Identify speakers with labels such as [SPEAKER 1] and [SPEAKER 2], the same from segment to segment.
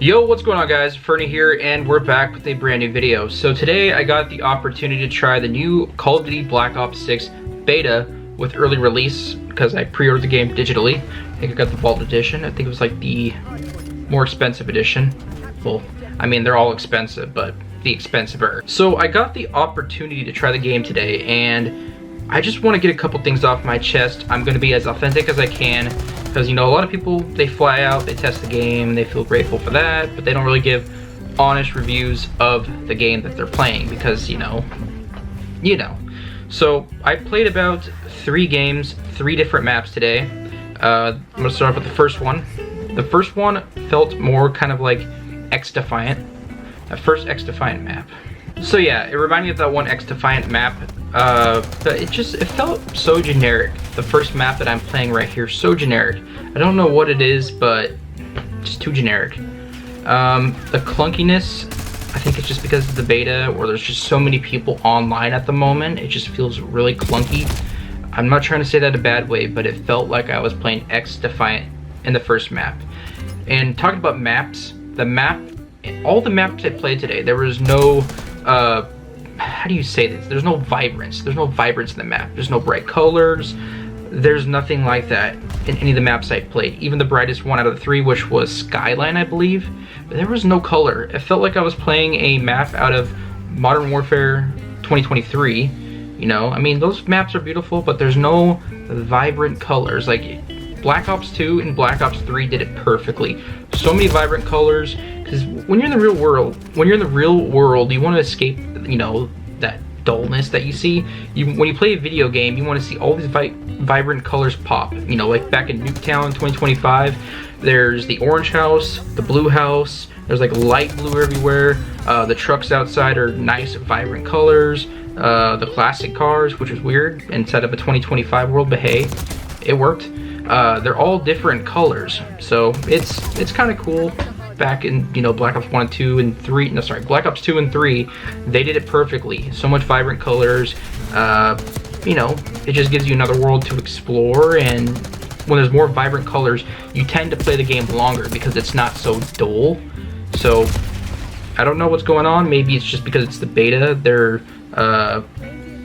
[SPEAKER 1] Yo, what's going on guys? Fernie here, and we're back with a brand new video. So today I got the opportunity to try the new Call of Duty Black Ops 6 beta with early release because I pre-ordered the game digitally. I think I got the Vault Edition. I think it was like the more expensive edition. Well, I mean they're all expensive, but the expensiver. So I got the opportunity to try the game today, and I just want to get a couple things off my chest. I'm going to be as authentic as I can. Because, you know, a lot of people, they fly out, they test the game, they feel grateful for that, but they don't really give honest reviews of the game that they're playing because, you know. So, I played about 3 games, 3 different maps today. I'm going to start off with the first one. The first one felt more kind of like X-Defiant. That first X-Defiant map. So yeah, it reminded me of that one X-Defiant map. But it felt so generic. The first map that I'm playing right here, so generic. I don't know what it is, but just too generic. The clunkiness, I think it's just because of the beta, or there's just so many people online at the moment. It just feels really clunky. I'm not trying to say that in a bad way, but it felt like I was playing X-Defiant in the first map. And talking about maps, all the maps I played today, there was no, how do you say this? There's no vibrance. There's no vibrance in the map. There's no bright colors. There's nothing like that in any of the maps I played. Even the brightest one out of the 3, which was Skyline, I believe. But there was no color. It felt like I was playing a map out of Modern Warfare 2023. You know, I mean, those maps are beautiful, but there's no vibrant colors. Like, Black Ops 2 and Black Ops 3 did it perfectly. So many vibrant colors. Because when you're in the real world, you want to escape, you know, that dullness that you see. When you play a video game, you want to see all these vibrant colors pop. You know, like back in Nuketown 2025, there's the orange house, the blue house, there's like light blue everywhere. The trucks outside are nice, vibrant colors. The classic cars, which is weird instead of a 2025 world, but hey, it worked. They're all different colors, so it's kind of cool. Back in, you know, Black Ops 1 and 2 and 3, no sorry, Black Ops 2 and 3, they did it perfectly. So much vibrant colors, you know, it just gives you another world to explore, and when there's more vibrant colors, you tend to play the game longer because it's not so dull. So, I don't know what's going on. Maybe it's just because it's the beta, they're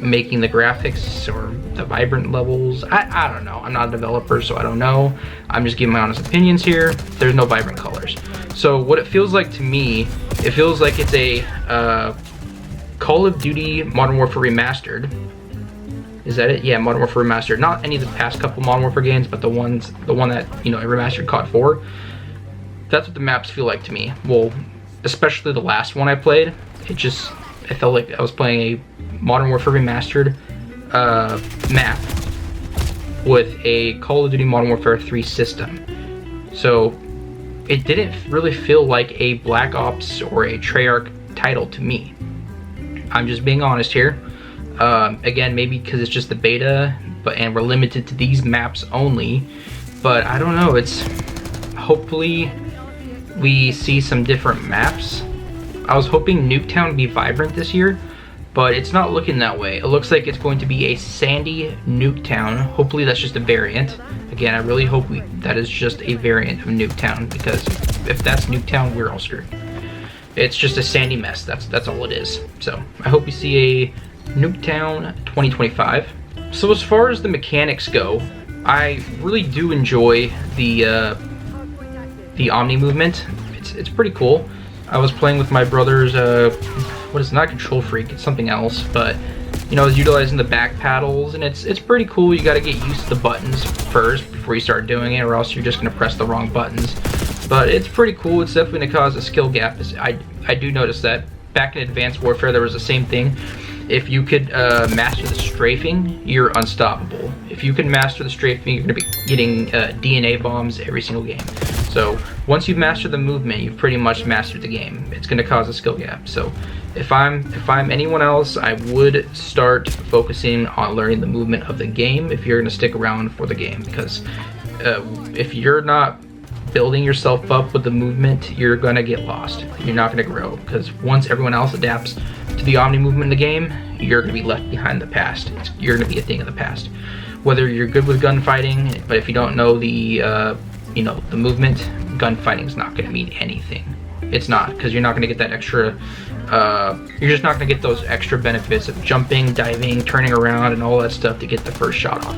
[SPEAKER 1] making the graphics or the vibrant levels. I don't know. I'm not a developer, so I don't know. I'm just giving my honest opinions here. There's no vibrant colors. So what it feels like to me, it feels like it's a Call of Duty Modern Warfare Remastered. Is that it? Yeah, Modern Warfare Remastered. Not any of the past couple Modern Warfare games, but the one that, you know, remastered COD 4. That's what the maps feel like to me. Well, especially the last one I played. It felt like I was playing a Modern Warfare Remastered map with a Call of Duty Modern Warfare 3 system. So it didn't really feel like a Black Ops or a Treyarch title to me. I'm just being honest here. Again, maybe because it's just the beta, and we're limited to these maps only. But I don't know. Hopefully we see some different maps. I was hoping Nuketown would be vibrant this year, but it's not looking that way. It looks like it's going to be a sandy Nuketown. Hopefully that's just a variant. Again, I really hope that is just a variant of Nuketown, because if that's Nuketown, we're all screwed. It's just a sandy mess. That's all it is. So I hope we see a Nuketown 2025. So as far as the mechanics go, I really do enjoy the Omni movement. It's pretty cool. I was playing with my brother's, what is it, not Control Freak, it's something else, but, you know, I was utilizing the back paddles, and it's pretty cool. You gotta get used to the buttons first before you start doing it, or else you're just gonna press the wrong buttons. But it's pretty cool. It's definitely gonna cause a skill gap. I do notice that. Back in Advanced Warfare, there was the same thing. If you could master the strafing, you're unstoppable. If you can master the strafing, you're gonna be getting DNA bombs every single game. So once you've mastered the movement, you've pretty much mastered the game. It's going to cause a skill gap. So if I'm anyone else, I would start focusing on learning the movement of the game if you're going to stick around for the game, because if you're not building yourself up with the movement, you're going to get lost. You're not going to grow, because once everyone else adapts to the Omni movement in the game, you're going to be left behind the past. You're going to be a thing of the past. Whether you're good with gunfighting, but if you don't know the you know, the movement, gunfighting is not going to mean anything. It's not, because you're not going to get that extra, you're just not going to get those extra benefits of jumping, diving, turning around, and all that stuff to get the first shot off.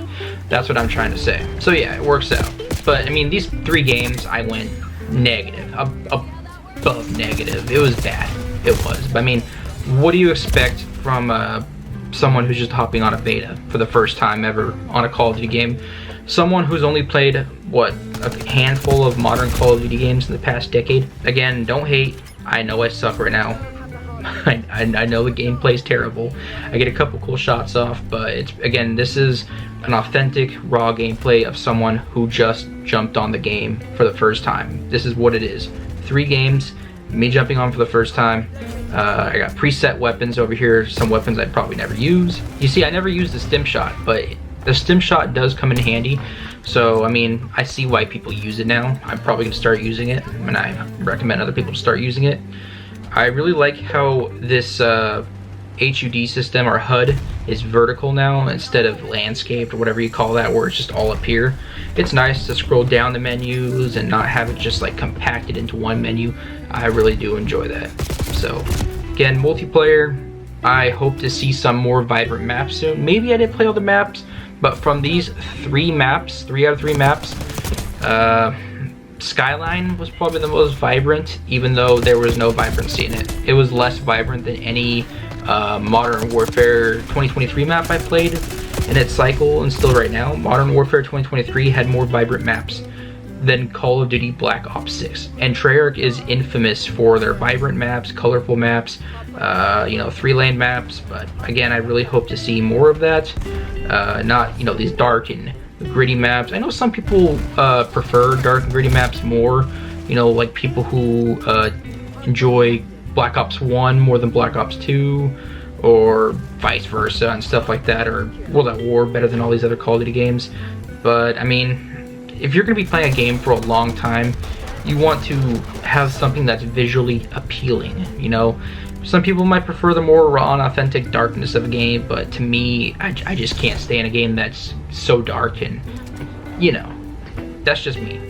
[SPEAKER 1] That's what I'm trying to say. So yeah, it works out. But I mean, these 3 games, I went negative, above negative. It was bad. It was. But I mean, what do you expect from someone who's just hopping on a beta for the first time ever on a Call of Duty game? Someone who's only played, what, a handful of modern Call of Duty games in the past decade? Again, don't hate. I know I suck right now. I know the gameplay's terrible. I get a couple cool shots off, but it's, again, this is an authentic, raw gameplay of someone who just jumped on the game for the first time. This is what it is. 3 games, me jumping on for the first time. I got preset weapons over here, some weapons I'd probably never use. You see, I never used the stim shot, but the stim shot does come in handy. So, I mean, I see why people use it now. I'm probably gonna start using it, and I recommend other people to start using it. I really like how this HUD system, or HUD, is vertical now instead of landscaped or whatever you call that, where it's just all up here. It's nice to scroll down the menus and not have it just like compacted into one menu. I really do enjoy that. So again, multiplayer, I hope to see some more vibrant maps soon. Maybe I didn't play all the maps, but from these 3 maps, 3 out of 3 maps, Skyline was probably the most vibrant, even though there was no vibrancy in it. It was less vibrant than any Modern Warfare 2023 map I played in its cycle, and still right now. Modern Warfare 2023 had more vibrant maps than Call of Duty Black Ops 6. And Treyarch is infamous for their vibrant maps, colorful maps, you know, 3-lane maps. But again, I really hope to see more of that. Not, you know, these dark and gritty maps. I know some people prefer dark and gritty maps more, you know, like people who enjoy Black Ops 1 more than Black Ops 2, or vice versa and stuff like that, or World at War better than all these other Call of Duty games. But I mean, if you're going to be playing a game for a long time, you want to have something that's visually appealing, you know. Some people might prefer the more raw and authentic darkness of a game, but to me, I just can't stay in a game that's so dark, and, you know, that's just me.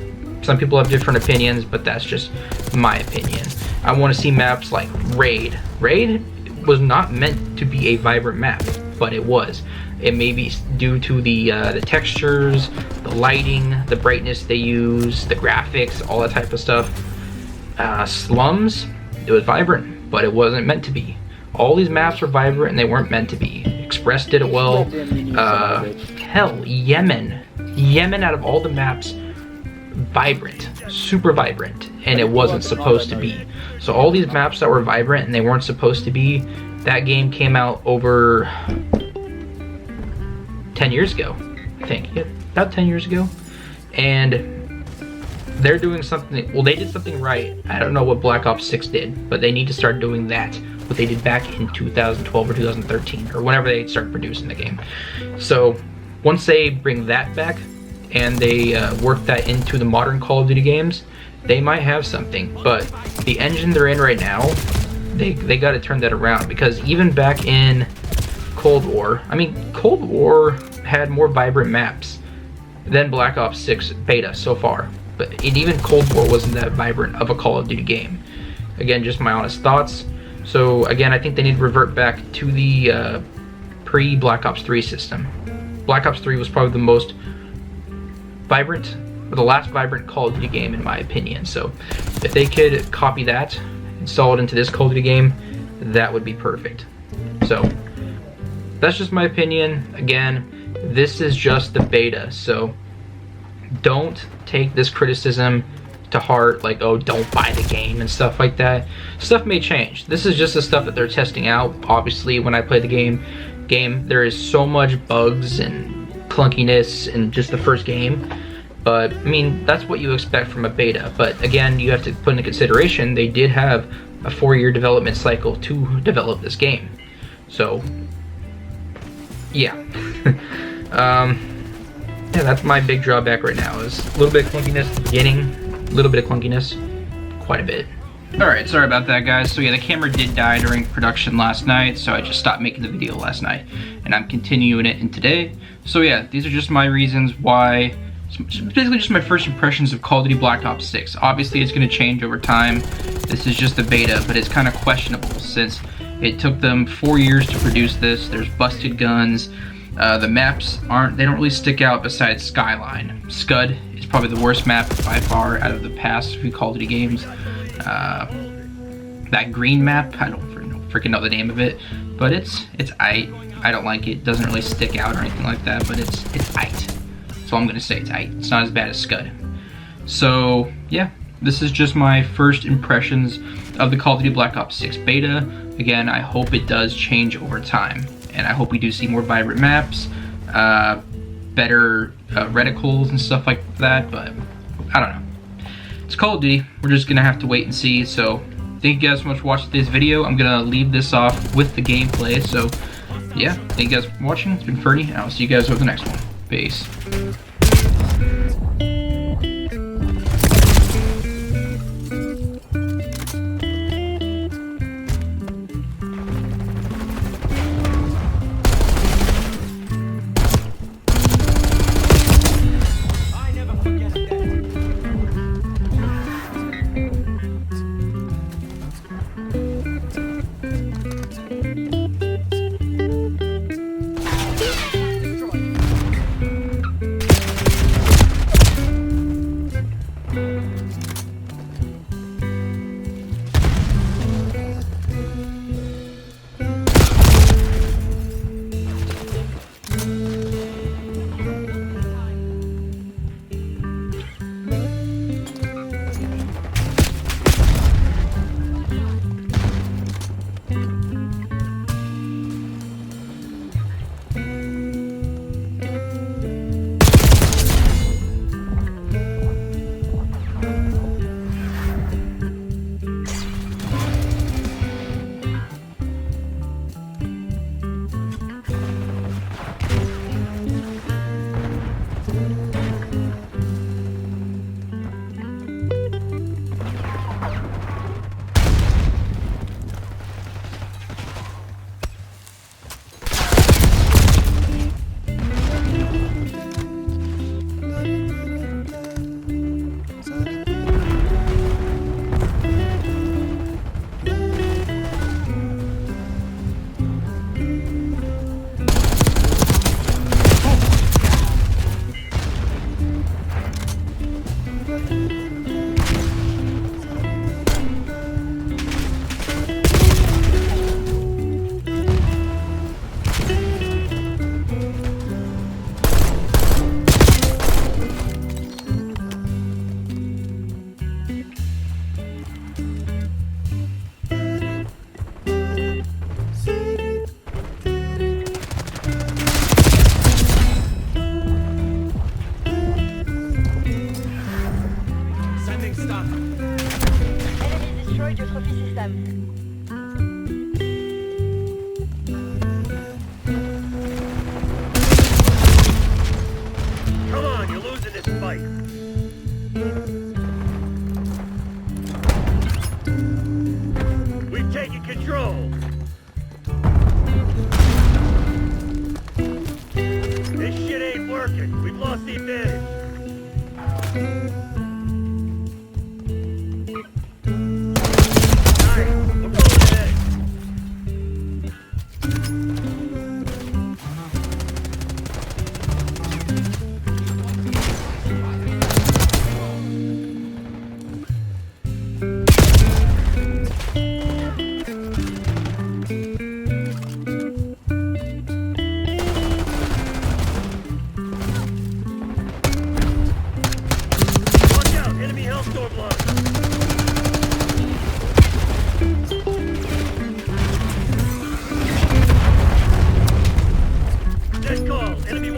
[SPEAKER 1] Some people have different opinions, but that's just my opinion. I want to see maps like Raid. Raid was not meant to be a vibrant map, but it was. It may be due to the textures, the lighting, the brightness they use, the graphics, all that type of stuff. Slums, it was vibrant, but it wasn't meant to be. All these maps were vibrant and they weren't meant to be. Express did it well. Hell, Yemen. Yemen, out of all the maps, vibrant, super vibrant, and it wasn't supposed to be. So all these maps that were vibrant and they weren't supposed to be, that game came out over 10 years ago, I think. Yeah, about 10 years ago. And they're doing something, well, they did something right. I don't know what Black Ops 6 did, but they need to start doing that, what they did back in 2012 or 2013, or whenever they started producing the game. So once they bring that back, and they work that into the modern Call of Duty games, they might have something. But the engine they're in right now, they got to turn that around, because even back in Cold War, I mean, Cold War had more vibrant maps than Black Ops 6 beta so far, but even Cold War wasn't that vibrant of a Call of Duty game. Again, just my honest thoughts. So again, I think they need to revert back to the pre-Black Ops 3 system. Black Ops 3 was probably the most vibrant, or the last vibrant Call of Duty game in my opinion. So if they could copy that, install it into this Call of Duty game, that would be perfect. So that's just my opinion. Again, this is just the beta, so don't take this criticism to heart, like, oh, don't buy the game and stuff like that. Stuff may change. This is just the stuff that they're testing out. Obviously, when I play the game, there is so much bugs and clunkiness in just the first game, but I mean, that's what you expect from a beta. But again, you have to put into consideration they did have a 4-year development cycle to develop this game. So yeah. Yeah, that's my big drawback right now, is a little bit of clunkiness at the beginning, a little bit of clunkiness, quite a bit. Alright, sorry about that, guys. So yeah, the camera did die during production last night, so I just stopped making the video last night, and I'm continuing it in today. So yeah, these are just my reasons why it's basically just my first impressions of Call of Duty Black Ops 6. Obviously, it's going to change over time. This is just a beta, but it's kind of questionable since it took them 4 years to produce this. There's busted guns. The maps they don't really stick out besides Skyline. Scud is probably the worst map by far out of the past few Call of Duty games. That green map, I don't freaking know the name of it, but it's aight. I don't like it. Doesn't really stick out or anything like that, but it's aight. So I'm gonna say it's aight. It's not as bad as Scud. So yeah, this is just my first impressions of the Call of Duty Black Ops 6 beta. Again, I hope it does change over time, and I hope we do see more vibrant maps, better reticles and stuff like that, but I don't know. It's Call of Duty. We're just gonna have to wait and see. So thank you guys so much for watching this video. I'm gonna leave this off with the gameplay. So yeah, thank you guys for watching. It's been Fernie, and I'll see you guys over the next one. Peace.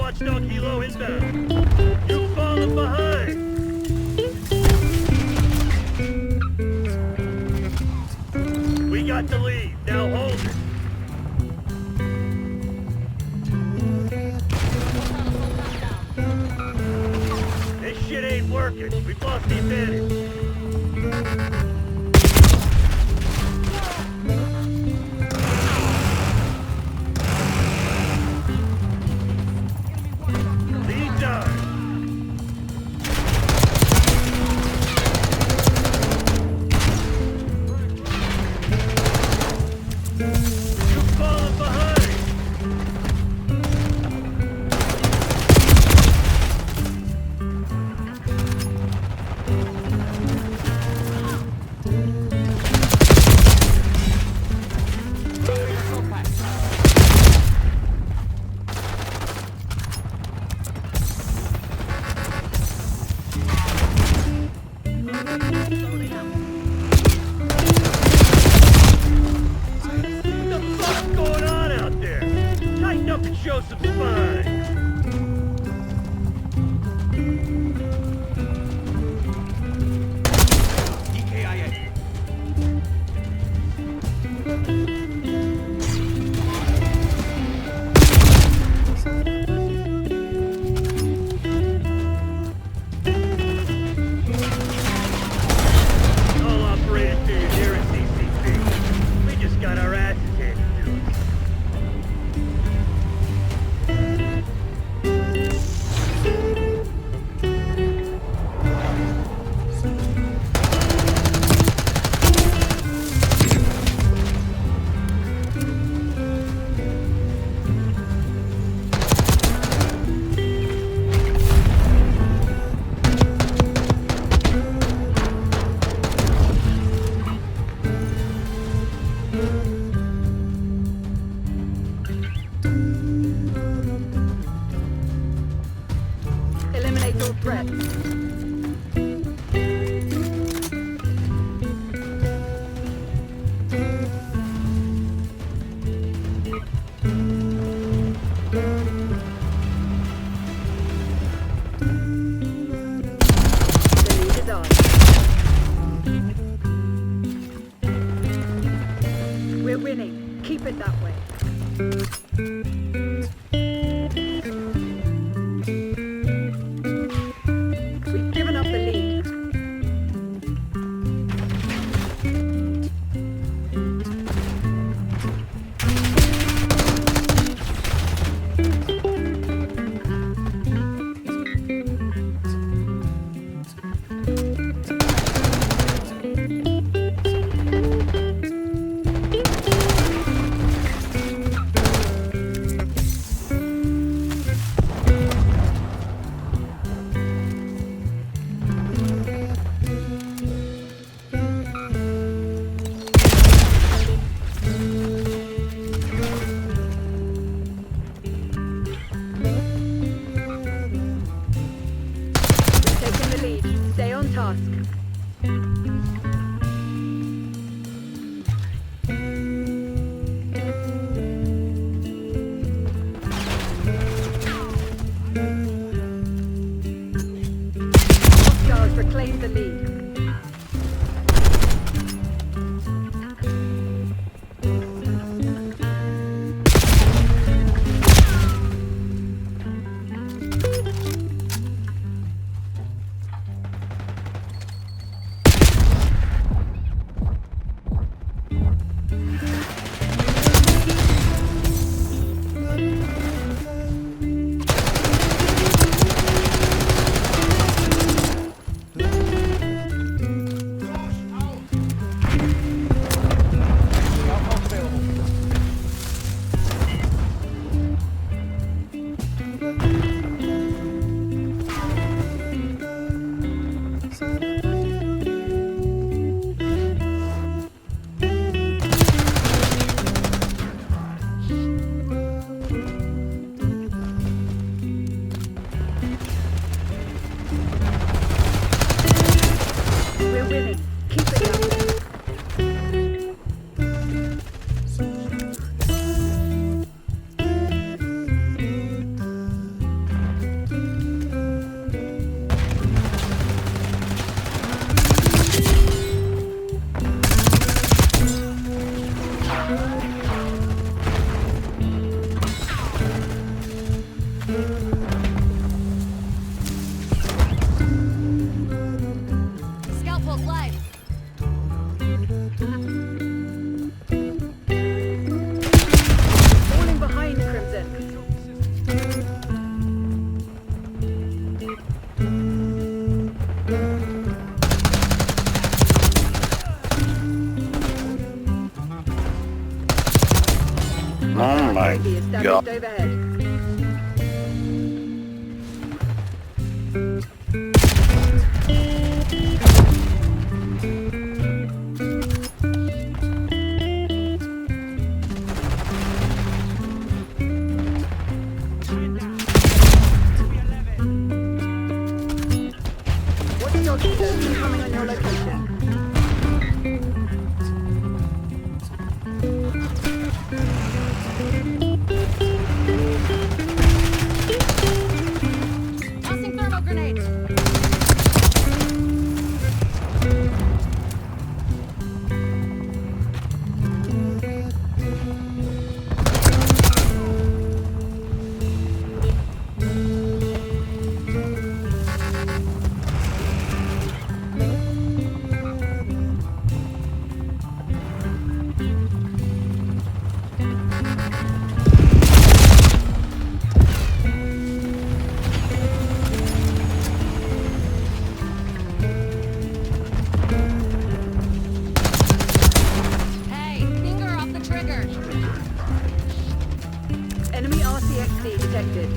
[SPEAKER 2] Watchdog Helo inbound. You've fallen behind. We got the lead. Now hold it. This shit ain't working. We've lost the advantage. Show some spine. EKIA. All operators to your nearest CCP. We just got our asses handed to us.
[SPEAKER 3] Eliminate all threats. The lead is ours. We're winning. Keep it that way. We've given up the lead. Taking the lead. Stay on task. Hostiles reclaim the lead. We're winning. Keep it up.
[SPEAKER 4] Scout pulse live.
[SPEAKER 3] Falling behind, Crimson.
[SPEAKER 5] Oh my
[SPEAKER 3] Be established
[SPEAKER 5] god.
[SPEAKER 3] overhead. Watch dogs coming on your location.
[SPEAKER 4] grenade. Hey, finger off the trigger.
[SPEAKER 3] Enemy RCXD detected.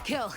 [SPEAKER 4] Kill.